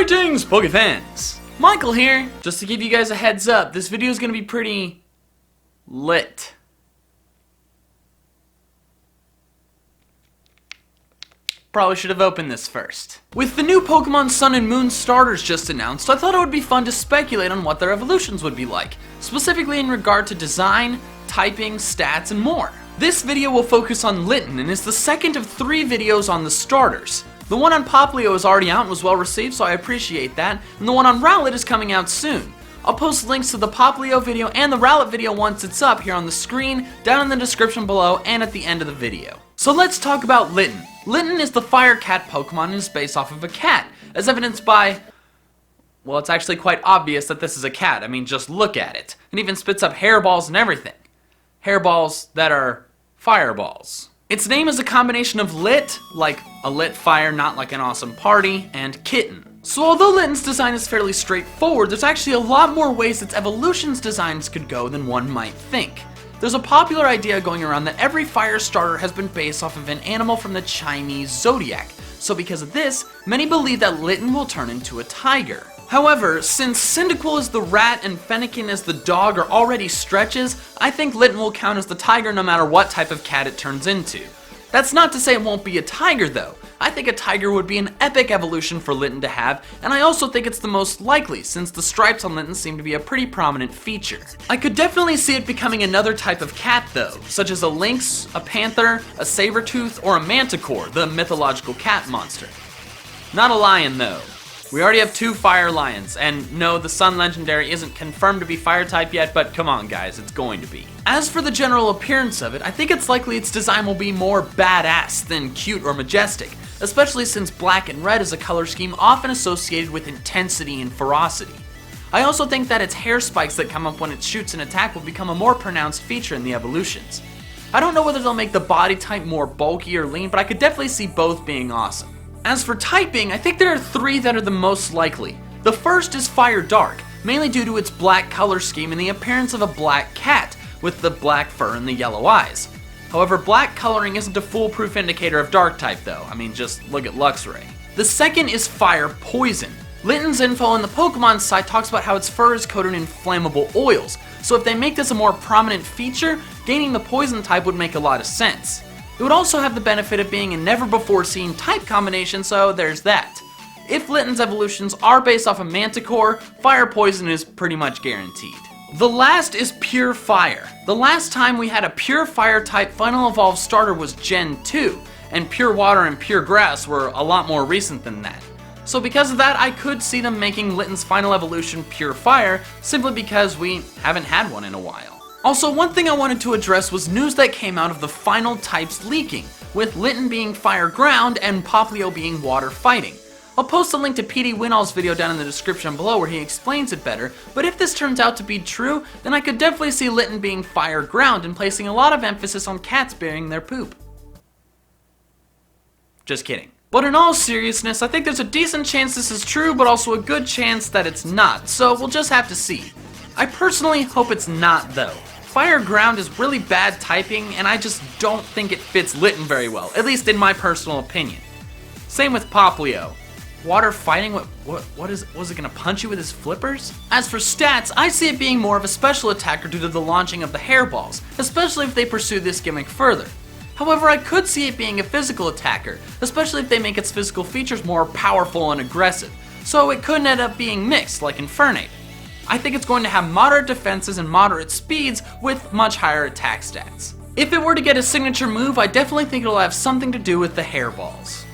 Greetings, Pokefans! Michael here. Just to give you guys a heads up, this video is going to be pretty lit. Probably should have opened this first. With the new Pokemon Sun and Moon starters just announced, I thought it would be fun to speculate on what their evolutions would be like, specifically in regard to design, typing, stats, and more. This video will focus on Litten and is the second of 3 videos on the starters. The one on Popplio is already out and was well received, so I appreciate that, and the one on Rowlet is coming out soon. I'll post links to the Popplio video and the Rowlet video once it's up here on the screen, down in the description below, and at the end of the video. So let's talk about Litten. Litten is the fire cat Pokemon and is based off of a cat, as evidenced by... well, it's actually quite obvious that this is a cat. I mean, just look at it. It even spits up hairballs and everything. Hairballs that are fireballs. Its name is a combination of lit, like a lit fire, not like an awesome party, and kitten. So although Litten's design is fairly straightforward, there's actually a lot more ways its evolution's designs could go than one might think. There's a popular idea going around that every fire starter has been based off of an animal from the Chinese zodiac, so because of this, many believe that Litten will turn into a tiger. However, since Cyndaquil is the rat and Fennekin is the dog are already stretches, I think Litten will count as the tiger no matter what type of cat it turns into. That's not to say it won't be a tiger though. I think a tiger would be an epic evolution for Litten to have, and I also think it's the most likely since the stripes on Litten seem to be a pretty prominent feature. I could definitely see it becoming another type of cat though, such as a lynx, a panther, a saber-tooth, or a manticore, the mythological cat monster. Not a lion though. We already have 2 fire lions, and no, the Sun Legendary isn't confirmed to be fire type yet, but come on guys, it's going to be. As for the general appearance of it, I think it's likely its design will be more badass than cute or majestic, especially since black and red is a color scheme often associated with intensity and ferocity. I also think that its hair spikes that come up when it shoots an attack will become a more pronounced feature in the evolutions. I don't know whether they'll make the body type more bulky or lean, but I could definitely see both being awesome. As for typing, I think there are 3 that are the most likely. The first is Fire Dark, mainly due to its black color scheme and the appearance of a black cat, with the black fur and the yellow eyes. However, black coloring isn't a foolproof indicator of dark type though, I mean just look at Luxray. The second is Fire Poison. Litten's info on the Pokemon site talks about how its fur is coated in flammable oils, so if they make this a more prominent feature, gaining the poison type would make a lot of sense. It would also have the benefit of being a never-before-seen type combination, so there's that. If Litten's evolutions are based off of Manticore, Fire Poison is pretty much guaranteed. The last is Pure Fire. The last time we had a Pure Fire type Final Evolved starter was Gen 2, and Pure Water and Pure Grass were a lot more recent than that. So because of that, I could see them making Litten's final evolution Pure Fire, simply because we haven't had one in a while. Also, one thing I wanted to address was news that came out of the final types leaking, with Litten being Fire Ground and Popplio being Water Fighting. I'll post a link to pdwinnall's video down in the description below where he explains it better, but if this turns out to be true, then I could definitely see Litten being Fire Ground and placing a lot of emphasis on cats burying their poop. Just kidding. But in all seriousness, I think there's a decent chance this is true, but also a good chance that it's not, so we'll just have to see. I personally hope it's not though. Fire Ground is really bad typing, and I just don't think it fits Litten very well, at least in my personal opinion. Same with Popplio. Water Fighting, was it gonna punch you with his flippers? As for stats, I see it being more of a special attacker due to the launching of the hairballs, especially if they pursue this gimmick further. However, I could see it being a physical attacker, especially if they make its physical features more powerful and aggressive, so it could end up being mixed like Infernape. I think it's going to have moderate defenses and moderate speeds with much higher attack stats. If it were to get a signature move, I definitely think it'll have something to do with the hairballs.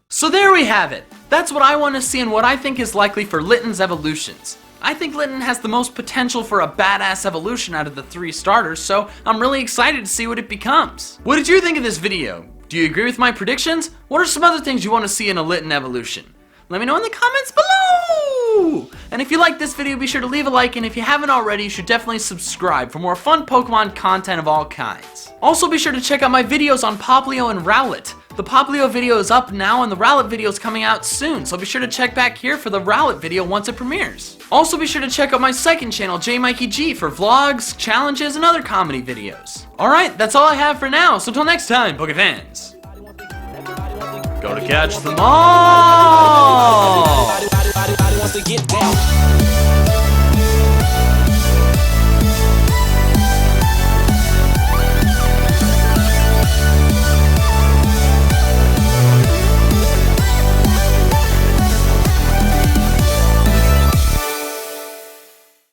So there we have it. That's what I want to see and what I think is likely for Litten's evolutions. I think Litten has the most potential for a badass evolution out of the 3 starters, so I'm really excited to see what it becomes. What did you think of this video? Do you agree with my predictions? What are some other things you want to see in a Litten evolution? Let me know in the comments below! And if you like this video, be sure to leave a like, and if you haven't already, you should definitely subscribe for more fun Pokemon content of all kinds. Also be sure to check out my videos on Popplio and Rowlet. The Popplio video is up now, and the Rowlet video is coming out soon, so be sure to check back here for the Rowlet video once it premieres. Also be sure to check out my second channel, JMikeyG, for vlogs, challenges, and other comedy videos. Alright, that's all I have for now, so until next time, Pokefans. Go to catch them all!